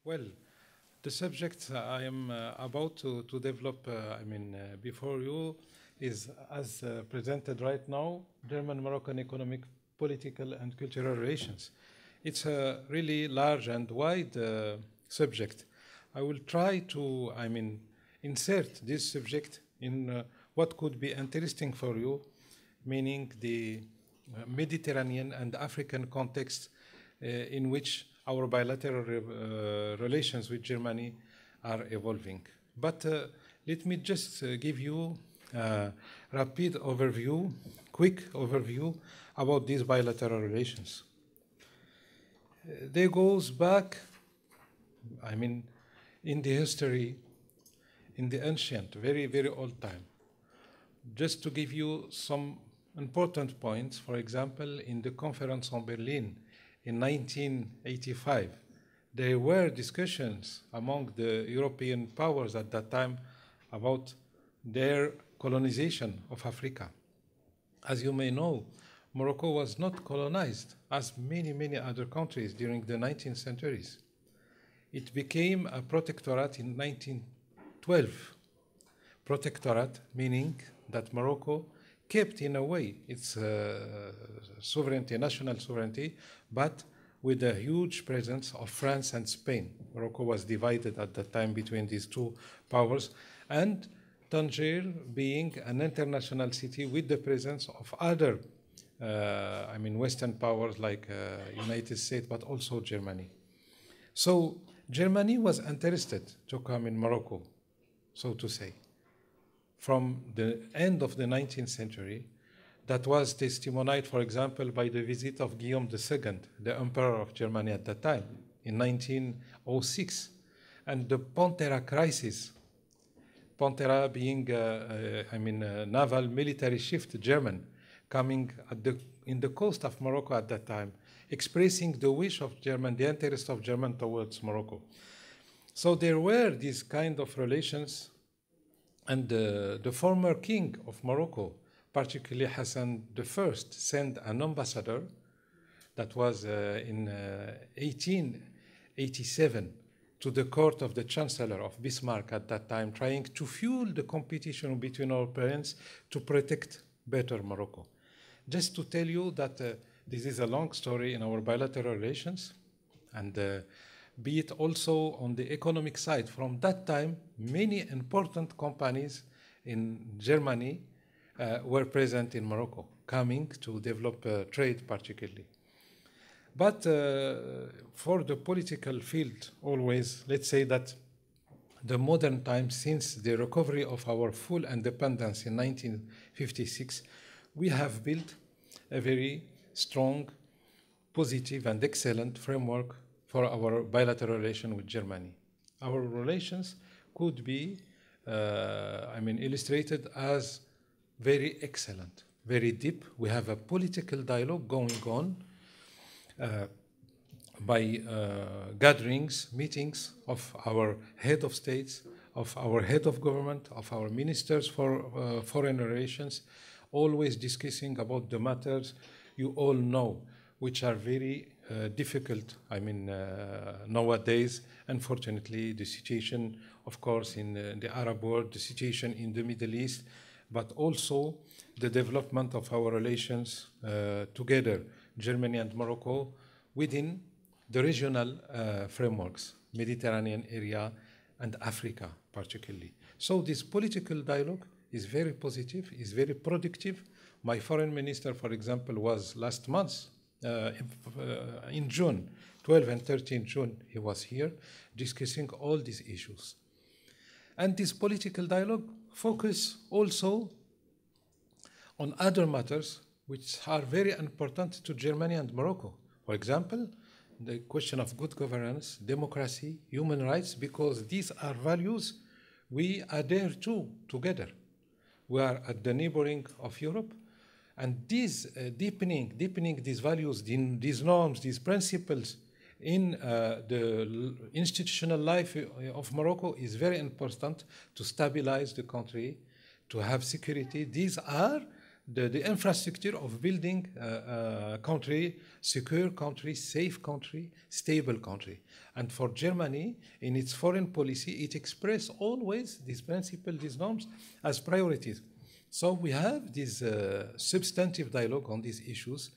Well, the subject I am about to develop, before you is, as presented right now, German-Moroccan economic, political, and cultural relations. It's a really large and wide subject. I will try to, insert this subject in what could be interesting for you, meaning the Mediterranean and African context in which our bilateral relations with Germany are evolving. But let me just give you a rapid overview, quick overview about these bilateral relations. They goes back, in the history, in the ancient, very, very old time. Just to give you some important points, for example, in the conference on Berlin in 1985, there were discussions among the European powers at that time about their colonization of Africa. As you may know, Morocco was not colonized as many, many other countries during the 19th centuries. It became a protectorate in 1912. Protectorate meaning that Morocco kept in a way its sovereignty, national sovereignty, but with a huge presence of France and Spain. Morocco was divided at that time between these two powers, and Tangier being an international city with the presence of other Western powers like United States, but also Germany. So Germany was interested to come in Morocco, so to say, from the end of the 19th century. That was testimonied, for example, by the visit of Guillaume II, the Emperor of Germany at that time, in 1906, and the Pantera crisis. Pantera being a naval military shift German coming in the coast of Morocco at that time, expressing the wish of German, the interest of German towards Morocco. So there were these kind of relations, and the former king of Morocco, particularly Hassan I, sent an ambassador that was in 1887 to the court of the Chancellor of Bismarck at that time, trying to fuel the competition between our parents to protect better Morocco. Just to tell you that this is a long story in our bilateral relations, and be it also on the economic side. From that time, many important companies in Germany were present in Morocco, coming to develop trade particularly. But for the political field, always, let's say that the modern times, since the recovery of our full independence in 1956, we have built a very strong, positive, and excellent framework for our bilateral relation with Germany. Our relations could be, illustrated as very excellent, very deep. We have a political dialogue going on by gatherings, meetings of our head of states, of our head of government, of our ministers for foreign relations, always discussing about the matters you all know, which are very difficult, nowadays. Unfortunately, the situation, of course, in the Arab world, the situation in the Middle East, but also the development of our relations together, Germany and Morocco, within the regional frameworks, Mediterranean area and Africa particularly. So this political dialogue is very positive, is very productive. My foreign minister, for example, was last month, in June, 12 and 13 June, he was here discussing all these issues. And this political dialogue focus also on other matters which are very important to Germany and Morocco. For example, the question of good governance, democracy, human rights, because these are values we adhere to together. We are at the neighboring of Europe, and this deepening these values, these norms, these principles in the institutional life of Morocco is very important to stabilize the country, to have security. These are the infrastructure of building a country, secure country, safe country, stable country. And for Germany, in its foreign policy, it expresses always these principles, these norms as priorities. So we have this substantive dialogue on these issues.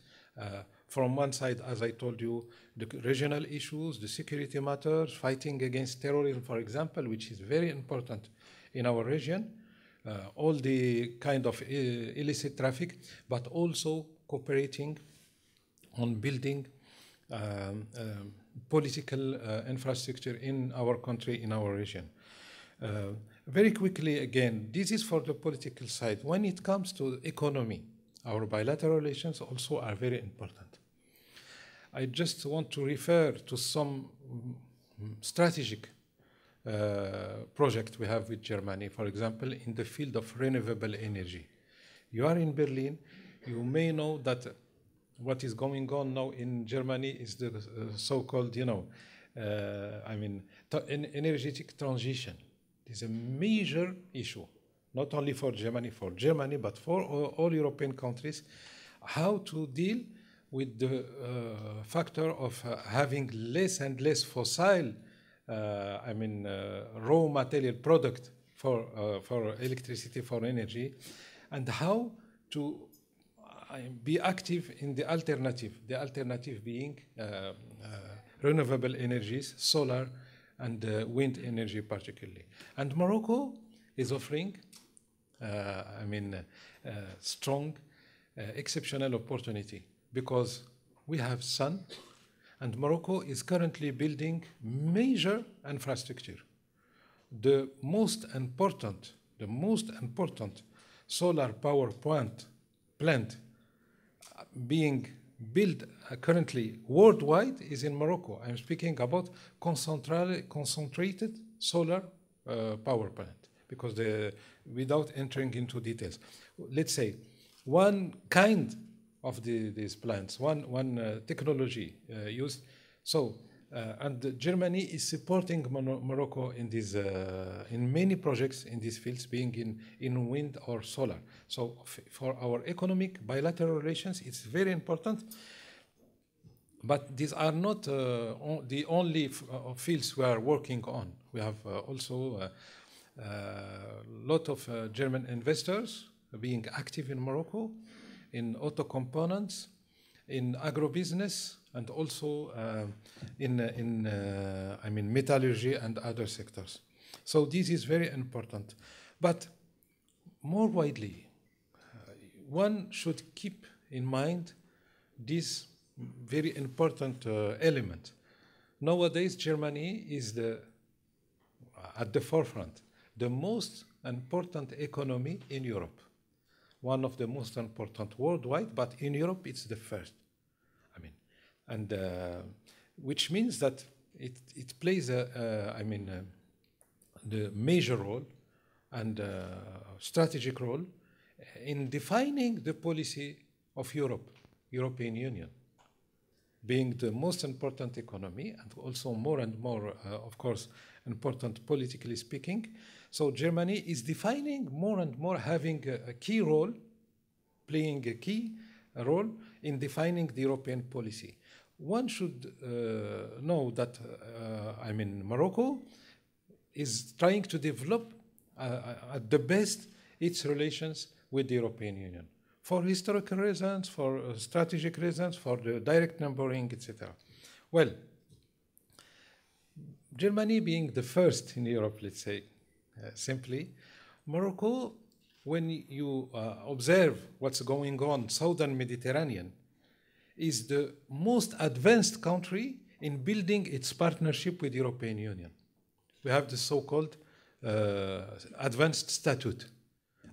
From one side, as I told you, the regional issues, the security matters, fighting against terrorism, for example, which is very important in our region, all the kind of illicit traffic, but also cooperating on building political infrastructure in our country, in our region. Very quickly, again, this is for the political side. When it comes to economy, our bilateral relations also are very important. I just want to refer to some strategic project we have with Germany, for example, in the field of renewable energy. You are in Berlin, you may know that what is going on now in Germany is the so-called, energetic transition. It is a major issue, not only for Germany, but for all European countries, how to deal with the factor of having less and less fossil, raw material product for electricity, for energy, and how to be active in the alternative being renewable energies, solar and wind energy particularly. And Morocco is offering, strong, exceptional opportunity because we have sun, and Morocco is currently building major infrastructure. The most important solar power plant being built currently worldwide is in Morocco. I'm speaking about concentrated solar power plant, because without entering into details, let's say one kind of these plants, one technology used. So, and Germany is supporting Morocco in these in many projects in these fields, being in wind or solar. So, for our economic bilateral relations, it's very important. But these are not the only fields we are working on. We have also a lot of German investors being active in Morocco, in auto components, in agrobusiness, and also in metallurgy and other sectors. So this is very important. But more widely, one should keep in mind this very important element. Nowadays, Germany is at the forefront, the most important economy in Europe. One of the most important worldwide, but in Europe it's the first. Which means that it plays the major role and strategic role in defining the policy of European Union, being the most important economy and also more and more, of course, important politically speaking. So Germany is defining more and more, having a key role, playing a key role in defining the European policy. One should know that, Morocco is trying to develop at the best its relations with the European Union, for historical reasons, for strategic reasons, for the direct numbering, etc. Well, Germany being the first in Europe, let's say, simply, Morocco, when you observe what's going on, southern Mediterranean, is the most advanced country in building its partnership with the European Union. We have the so-called advanced statute.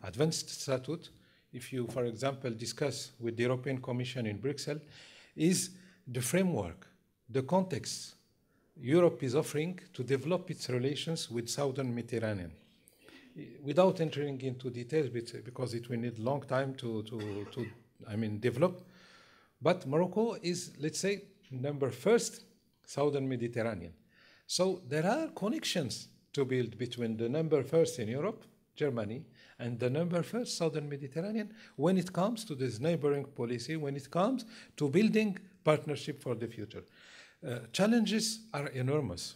Advanced statute, if you, for example, discuss with the European Commission in Brussels, is the framework, the context Europe is offering to develop its relations with southern Mediterranean. Without entering into details, because it will need a long time to develop, but Morocco is, let's say, number first, southern Mediterranean. So there are connections to build between the number first in Europe Germany, and the number first, Southern Mediterranean, when it comes to this neighboring policy, when it comes to building partnership for the future. Challenges are enormous.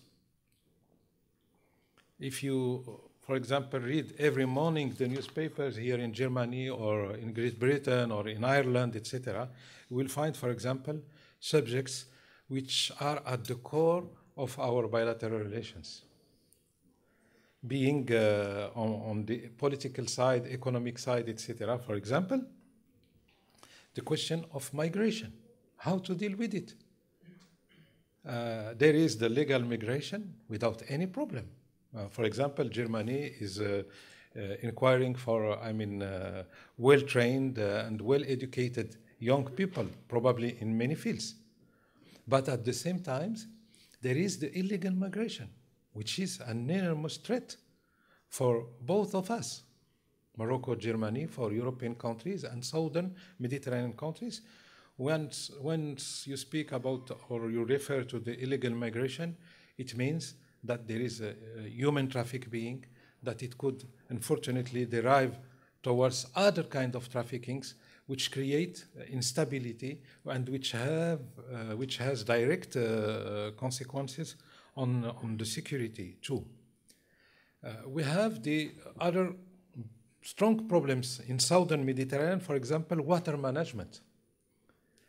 If you, for example, read every morning the newspapers here in Germany or in Great Britain or in Ireland, etc., you will find, for example, subjects which are at the core of our bilateral relations. Being on the political side, economic side, etc. For example, the question of migration, how to deal with it. There is the legal migration without any problem. For example, Germany is inquiring for, well-trained and well-educated young people, probably in many fields. But at the same time, there is the illegal migration, which is an enormous threat for both of us, Morocco, Germany, for European countries and Southern Mediterranean countries. Once you speak about or you refer to the illegal migration, it means that there is a human trafficking, that it could unfortunately derive towards other kind of traffickings which create instability and which has direct consequences on the security too. We have the other strong problems in Southern Mediterranean, for example, water management.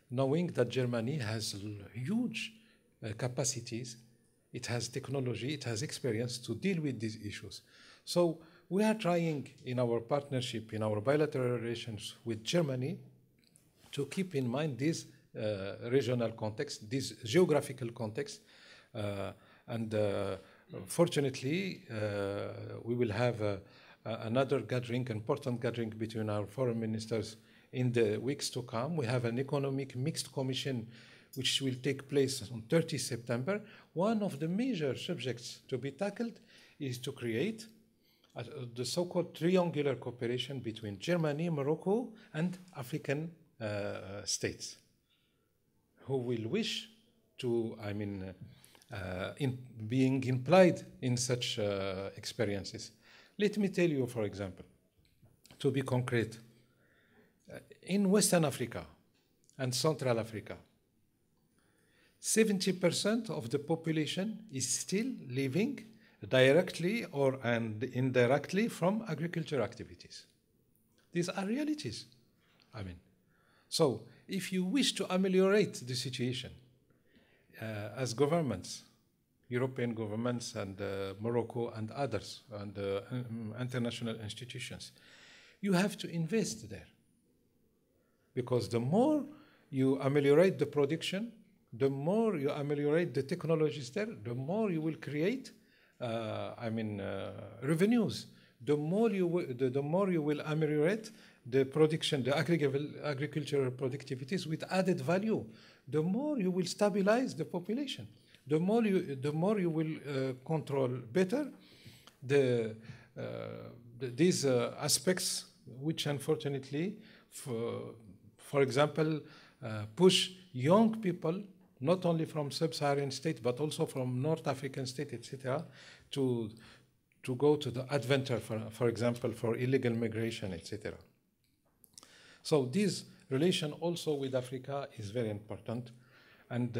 Knowing that Germany has huge capacities, it has technology, it has experience to deal with these issues. So we are trying in our partnership, in our bilateral relations with Germany, to keep in mind this regional context, this geographical context, and fortunately, we will have another gathering, important gathering between our foreign ministers in the weeks to come. We have an economic mixed commission which will take place on 30 September. One of the major subjects to be tackled is to create the so-called triangular cooperation between Germany, Morocco, and African states who will wish to, being implied in such experiences. Let me tell you, for example, to be concrete, in Western Africa and Central Africa, 70% of the population is still living directly and indirectly from agriculture activities. These are realities. So if you wish to ameliorate the situation as governments, European governments and Morocco and others and international institutions, you have to invest there. Because the more you ameliorate the production, the more you ameliorate the technologies there, the more you will create revenues. The more you will ameliorate the production, the agricultural productivities with added value, the more you will stabilize the population. The more you will control better these aspects, which unfortunately, for example, push young people, not only from sub-Saharan states, but also from North African states, etc., to go to the adventure, for example, for illegal migration, etc. So this relation also with Africa is very important. And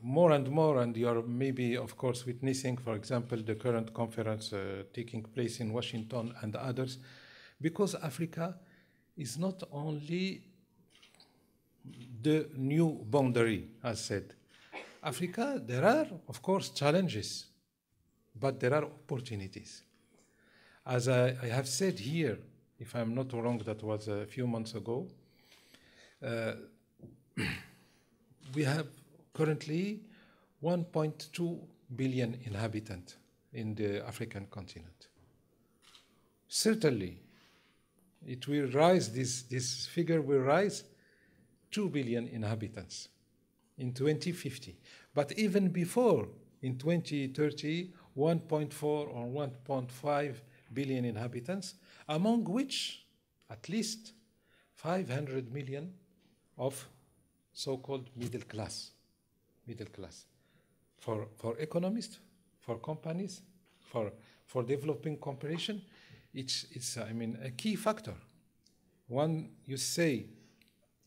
more and more, and you're maybe, of course, witnessing, for example, the current conference taking place in Washington and others, because Africa is not only the new boundary, as said. Africa, there are, of course, challenges, but there are opportunities. As I have said here, if I'm not wrong, that was a few months ago, we have currently 1.2 billion inhabitants in the African continent. Certainly, it will rise, this figure will rise 2 billion inhabitants in 2050. But even before, in 2030, 1.4 or 1.5 billion inhabitants, among which at least 500 million of so-called middle class, for economists, for companies, for developing cooperation. it's I mean, a key factor. When you say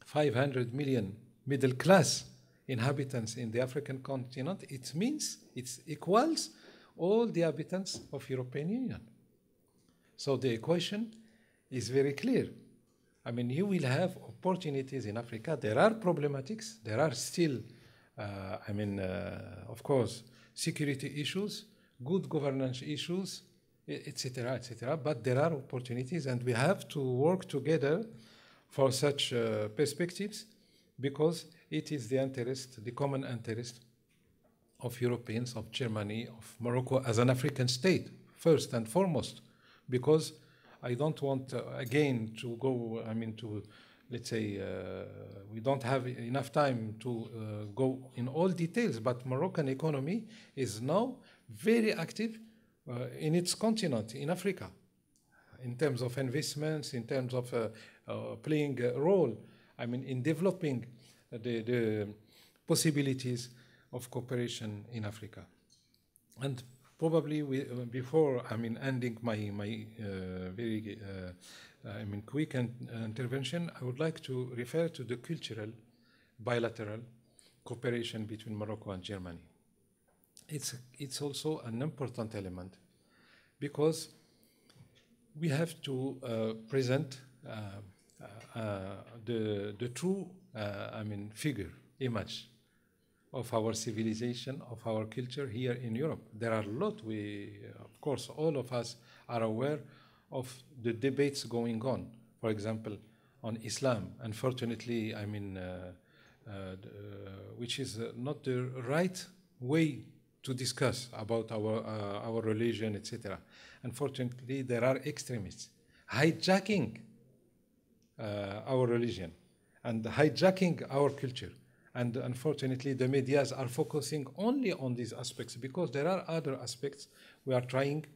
500 million middle class inhabitants in the African continent, it means it equals all the inhabitants of European Union. So the equation is very clear. I mean, you will have opportunities in Africa. There are problematics. There are still, of course, security issues, good governance issues, etc., etc. But there are opportunities, and we have to work together for such perspectives, because it is the interest, the common interest of Europeans, of Germany, of Morocco as an African state, first and foremost, because I don't want, again, to go, let's say, we don't have enough time to go in all details, but Moroccan economy is now very active in its continent, in Africa, in terms of investments, in terms of playing a role, in developing the possibilities of cooperation in Africa. And probably before ending my very quick intervention, I would like to refer to the cultural bilateral cooperation between Morocco and Germany. It's also an important element, because we have to present the true image of our civilization, of our culture here in Europe. There are a lot. Of course, all of us are aware of the debates going on. For example, on Islam, unfortunately, which is not the right way to discuss about our religion, etc. Unfortunately, there are extremists hijacking our religion and hijacking our culture. And unfortunately, the medias are focusing only on these aspects, because there are other aspects we are trying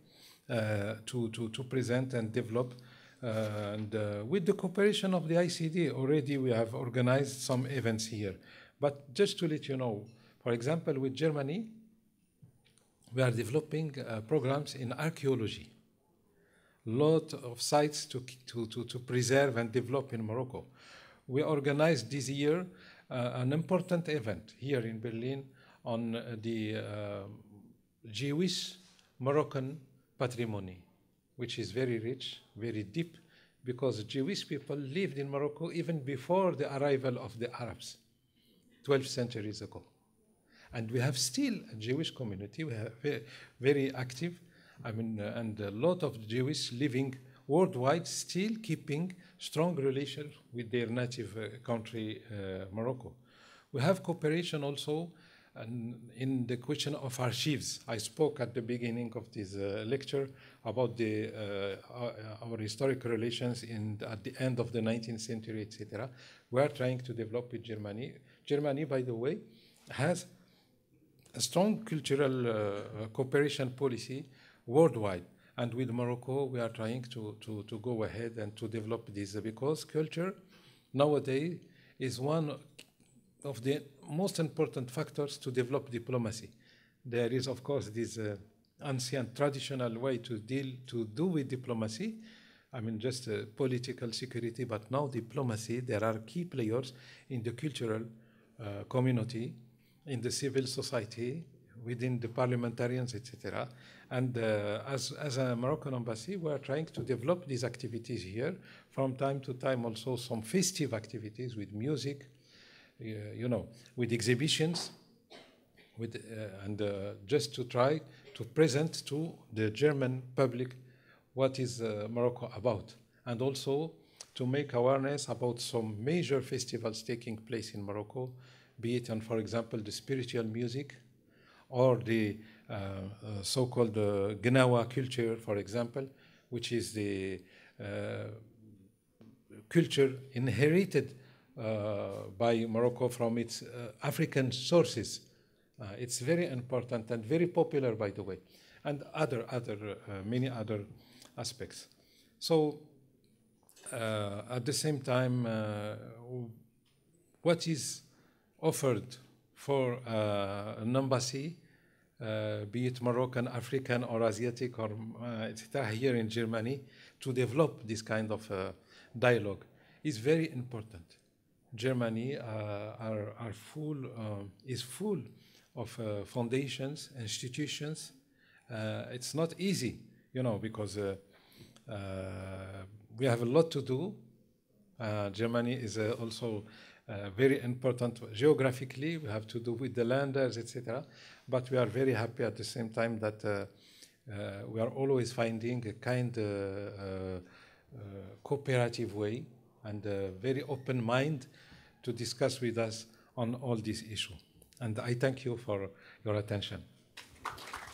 to present and develop. With the cooperation of the ICD, already we have organized some events here. But just to let you know, for example, with Germany, we are developing programs in archaeology. Lot of sites to preserve and develop in Morocco. We organized this year an important event here in Berlin on the Jewish Moroccan patrimony, which is very rich, very deep, because Jewish people lived in Morocco even before the arrival of the Arabs, 12 centuries ago. And we have still a Jewish community. We have very active, and a lot of Jewish living worldwide, still keeping strong relations with their native country, Morocco. We have cooperation also in the question of archives. I spoke at the beginning of this lecture about our historical relations at the end of the 19th century, etc. We are trying to develop with Germany. Germany, by the way, has a strong cultural cooperation policy worldwide. And with Morocco, we are trying to go ahead and to develop this, because culture nowadays is one of the most important factors to develop diplomacy. There is, of course, this ancient traditional way to do with diplomacy. Just political security, but now diplomacy, there are key players in the cultural community, in the civil society, within the parliamentarians, etc. And as a Moroccan embassy, we are trying to develop these activities here. From time to time, also some festive activities with music, with exhibitions, just to try to present to the German public what is Morocco about, and also to make awareness about some major festivals taking place in Morocco, be it on, for example, the spiritual music, or the so-called Gnawa culture, for example, which is the culture inherited by Morocco from its African sources. It's very important and very popular, by the way, and many other aspects. So at the same time, what is offered for an embassy be it Moroccan, African, or Asiatic, or etc., here in Germany, to develop this kind of dialogue is very important. Germany is full of foundations, institutions. It's not easy, because we have a lot to do. Germany is also very important geographically. We have to do with the landers, etc. But we are very happy at the same time that we are always finding a kind cooperative way and a very open mind to discuss with us on all these issues. And I thank you for your attention.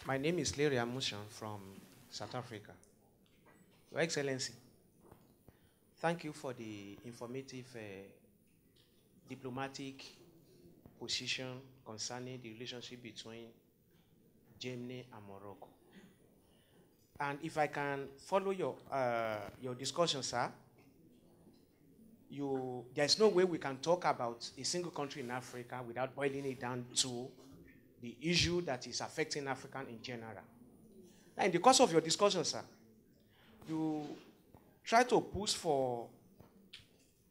My name is Larry Amushan from South Africa. Your Excellency, thank you for the informative diplomatic position concerning the relationship between Germany and Morocco. And if I can follow your discussion, sir, there's no way we can talk about a single country in Africa without boiling it down to the issue that is affecting African in general. Now, in the course of your discussion, sir, you try to push for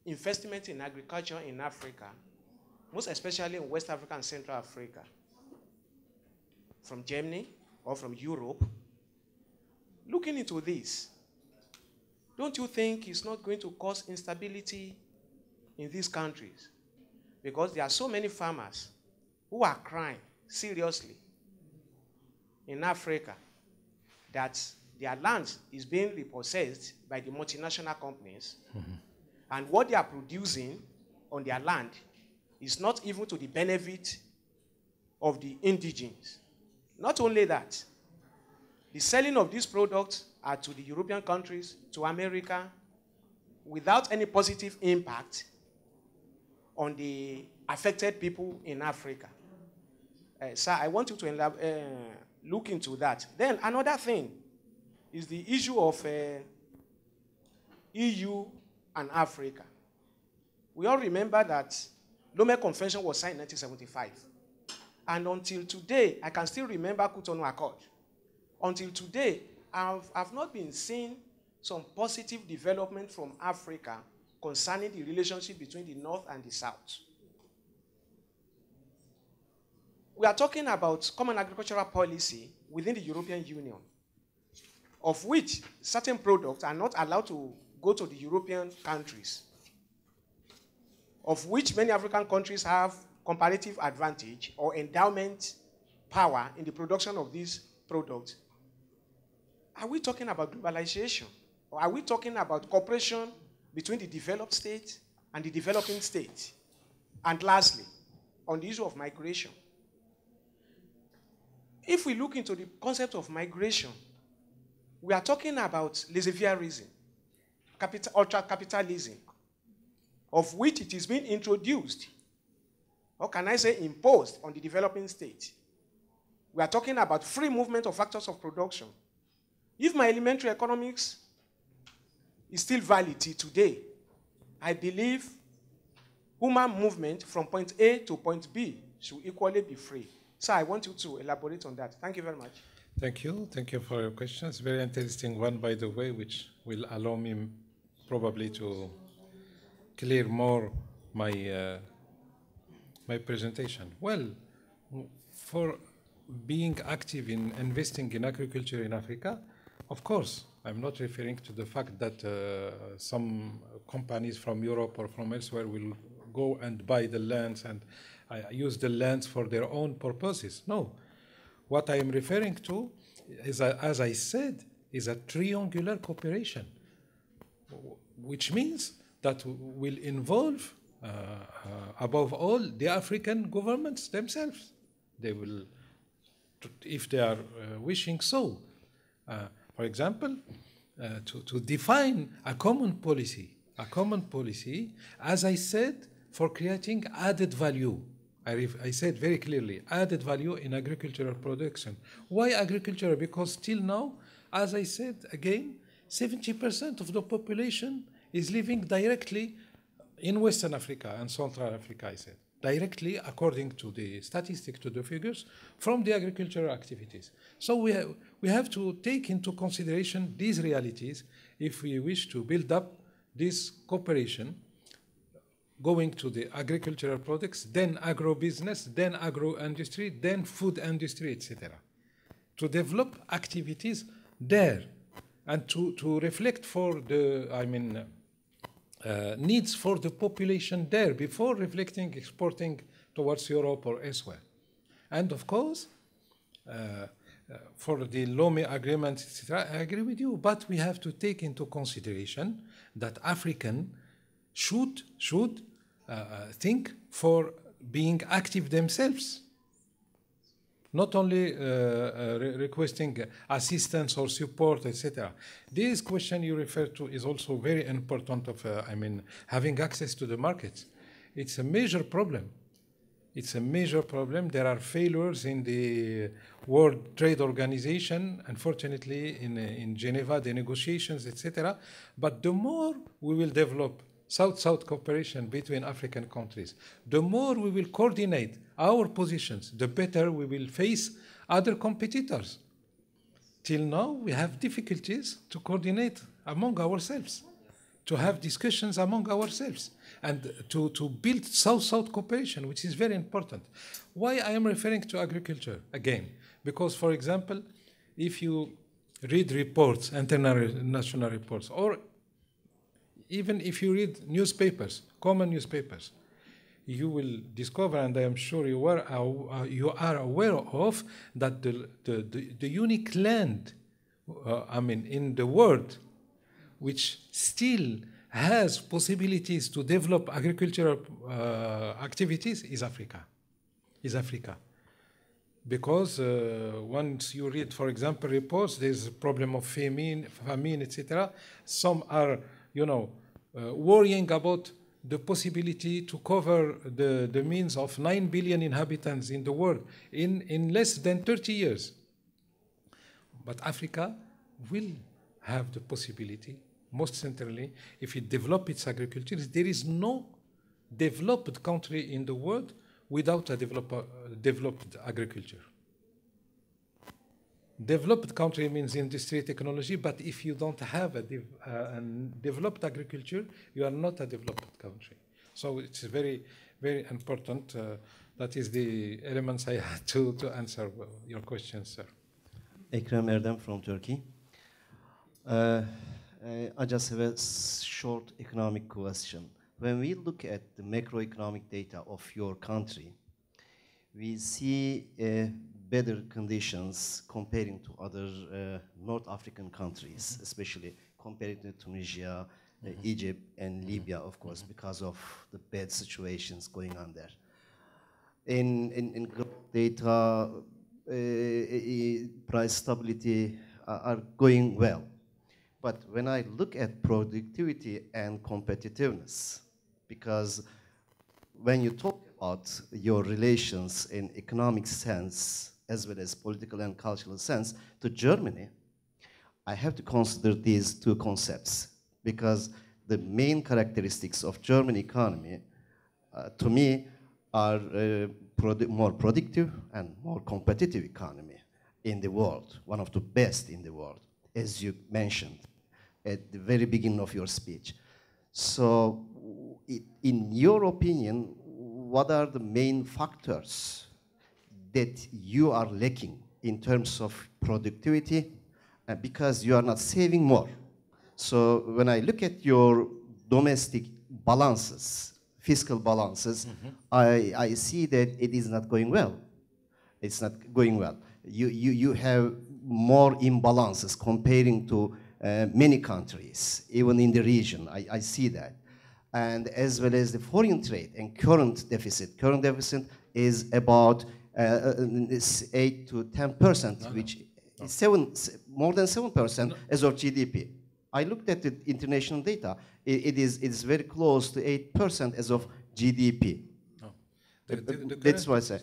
investment in agriculture in Africa, most especially in West Africa and Central Africa, from Germany or from Europe. Looking into this, don't you think it's not going to cause instability in these countries? Because there are so many farmers who are crying seriously in Africa that their land is being repossessed by the multinational companies, and what they are producing on their land is not even to the benefit of the indigenes. Not only that, the selling of these products are to the European countries, to America, without any positive impact on the affected people in Africa. Sir, I want you to look into that. Then another thing is the issue of EU and Africa. We all remember that Lome Convention was signed in 1975. And until today, I can still remember Cotonou Accord. Until today, I've not been seeing some positive development from Africa concerning the relationship between the North and the South. We are talking about common agricultural policy within the European Union, of which certain products are not allowed to go to the European countries, of which many African countries have comparative advantage or endowment power in the production of these products. Are we talking about globalization? Or are we talking about cooperation between the developed state and the developing state? And lastly, on the issue of migration, if we look into the concept of migration, we are talking about laissez-faireism, ultra-capitalism, of which it is being introduced, or can I say imposed, on the developing state. We are talking about free movement of factors of production. If my elementary economics is still valid today, I believe human movement from point A to point B should equally be free. So I want you to elaborate on that. Thank you very much. Thank you. Thank you for your questions. Very interesting one, by the way, which will allow me probably to clear more my my presentation. Well, for being active in investing in agriculture in Africa, of course, I'm not referring to the fact that some companies from Europe or from elsewhere will go and buy the lands and use the lands for their own purposes. No. What I am referring to is, as I said, is a triangular cooperation, which means that will involve, above all, the African governments themselves. They will, if they are wishing so. For example, to define a common policy, as I said, for creating added value. I said very clearly, added value in agricultural production. Why agriculture? Because till now, as I said again, 70% of the population is living directly in Western Africa and Central Africa, I said. directly according to the statistic, to the figures, from the agricultural activities. So we have to take into consideration these realities if we wish to build up this cooperation going to the agricultural products, then agro-business, then agro-industry, then food industry, etc. To develop activities there and to reflect for the, needs for the population there before reflecting, exporting towards Europe or elsewhere. And of course, for the Lomé agreement, etc., I agree with you, but we have to take into consideration that African should think for being active themselves, not only requesting assistance or support, etc. This question you refer to is also very important of, having access to the markets. It's a major problem. It's a major problem. There are failures in the World Trade Organization, unfortunately, in Geneva, the negotiations, etc. But the more we will develop South-South cooperation between African countries, the more we will coordinate our positions, the better we will face other competitors. Till now, we have difficulties to coordinate among ourselves, to have discussions among ourselves, and to build South-South cooperation, which is very important. Why I am referring to agriculture again? Because, for example, if you read reports, international reports, or even if you read newspapers, common newspapers, you will discover, and I am sure you are aware of, that the unique land, in the world, which still has possibilities to develop agricultural activities, is Africa. Because once you read, for example, reports, there's a problem of famine, etc. Some are, worrying about the possibility to cover the means of 9 billion inhabitants in the world in less than 30 years. But Africa will have the possibility, most centrally, if it develops its agriculture. There is no developed country in the world without a developed agriculture. Developed country means industry, technology, but if you don't have a developed agriculture, you are not a developed country. So it's very, very important. That is the elements I had to answer your questions, sir. Ekrem Erdem from Turkey. I just have a short economic question. When we look at the macroeconomic data of your country, we see better conditions comparing to other North African countries, especially compared to Tunisia, Egypt, and Libya, of course, because of the bad situations going on there. In data, price stability are going well. But when I look at productivity and competitiveness, because when you talk about your relations in economic sense, as well as political and cultural sense, to Germany, I have to consider these two concepts, because the main characteristics of German economy, to me, are more productive and more competitive economy in the world, one of the best in the world, as you mentioned at the very beginning of your speech. So, in your opinion, what are the main factors that you are lacking in terms of productivity, because you are not saving more? So when I look at your domestic balances, fiscal balances, I see that it is not going well. It's not going well. You have more imbalances comparing to many countries, even in the region. I see that. And as well as the foreign trade and current deficit. Current deficit is about 8 to 10%, which is more than 7% as of GDP. I looked at the international data. It is very close to 8% as of GDP. That's what I say.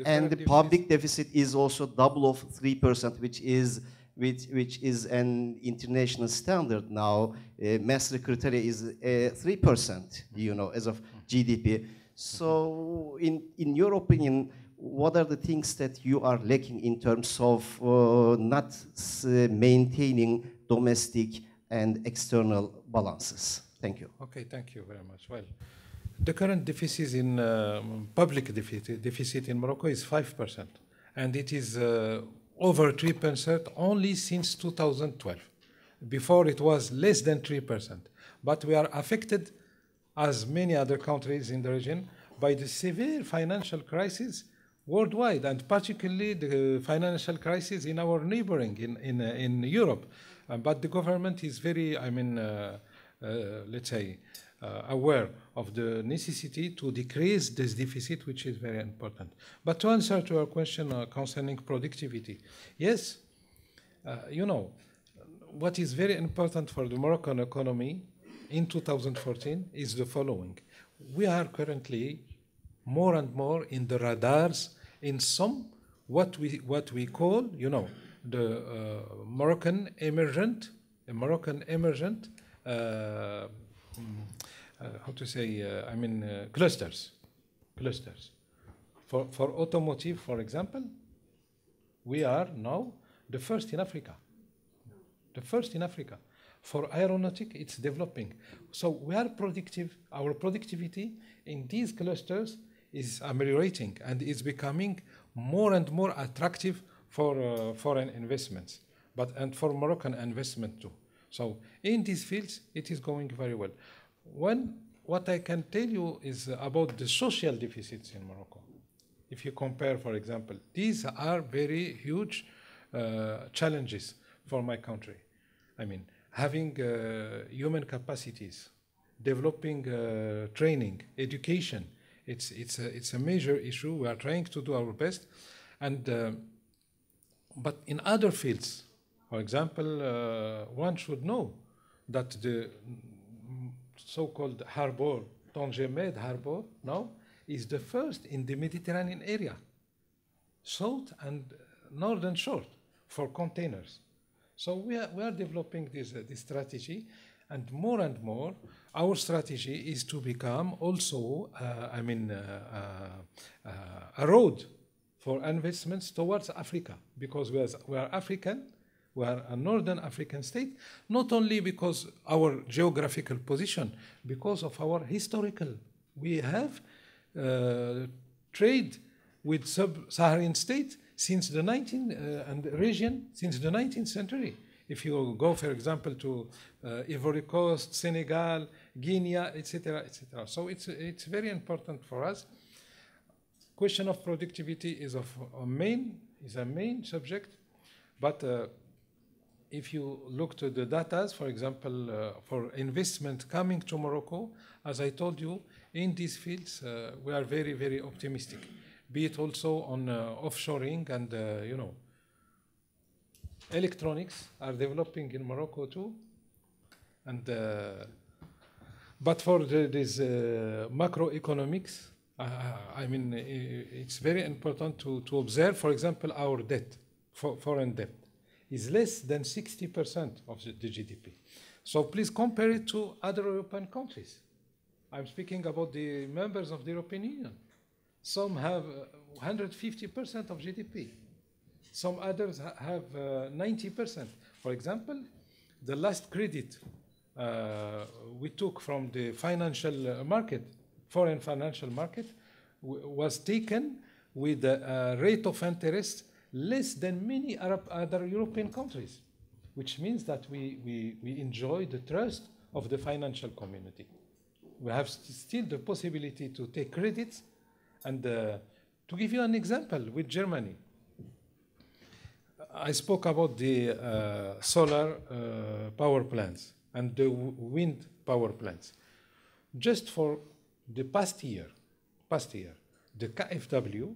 And the public deficit is also double of 3%, which is an international standard now. Maastricht criteria is 3%, as of GDP. So in your opinion, what are the things that you are lacking in terms of not maintaining domestic and external balances? Thank you. Okay, thank you very much. Well, the current deficit in public deficit in Morocco is 5%, and it is over 3% only since 2012. Before it was less than 3%. But we are affected, as many other countries in the region, by the severe financial crisis worldwide, and particularly the financial crisis in our neighboring, in Europe. But the government is very, let's say, aware of the necessity to decrease this deficit, which is very important. But to answer to your question concerning productivity, yes, you know, what is very important for the Moroccan economy in 2014 is the following. We are currently more and more in the radars in some what we call, you know, the Moroccan emergent how to say, clusters. For automotive, for example, we are now the first in Africa. The first in Africa. For aeronautic, it's developing. So we are productive. Our productivity in these clusters is ameliorating and is becoming more and more attractive for foreign investments, and for Moroccan investment too. So in these fields, it is going very well. What I can tell you is about the social deficits in Morocco. If you compare, for example, these are very huge challenges for my country. I mean, having human capacities, developing training, education, it's a major issue. We are trying to do our best, but in other fields, for example, one should know that the so-called harbor, Tanger Med harbor, now is the first in the Mediterranean area, south and northern shore for containers. So we are developing this strategy, and more, our strategy is to become also, a road for investments towards Africa, because we are African. We are a northern African state, not only because our geographical position, because of our historical. We have trade with sub-Saharan states since the 19th century. If you go, for example, to Ivory Coast, Senegal, Guinea, etc., etc. So it's very important for us. Question of productivity is a main subject, but if you look to the data, for example, for investment coming to Morocco, as I told you, in these fields, we are very, very optimistic. Be it also on offshoring and, electronics are developing in Morocco too. And, but for this macroeconomics, it's very important to observe, for example, our debt, foreign debt, is less than 60% of the GDP. So please compare it to other European countries. I'm speaking about the members of the European Union. Some have 150% of GDP. Some others have 90%. For example, the last credit we took from the financial market, foreign financial market, was taken with a rate of interest less than many other European countries, which means that we enjoy the trust of the financial community. We have still the possibility to take credits. And to give you an example, with Germany, I spoke about the solar power plants and the wind power plants. Just for the past year, the KfW,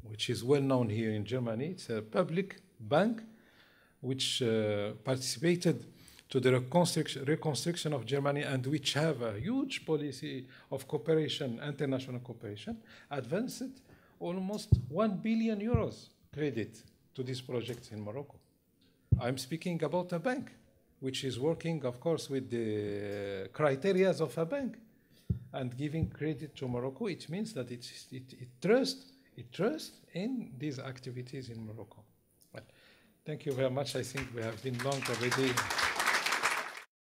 which is well known here in Germany, it's a public bank which participated to the reconstruction of Germany, and which have a huge policy of cooperation, international cooperation, advanced almost 1 billion euros credit to these projects in Morocco. I'm speaking about a bank which is working, of course, with the criteria of a bank. and giving credit to Morocco, it means that it trusts in these activities in Morocco. Well, thank you very much. I think we have been long already.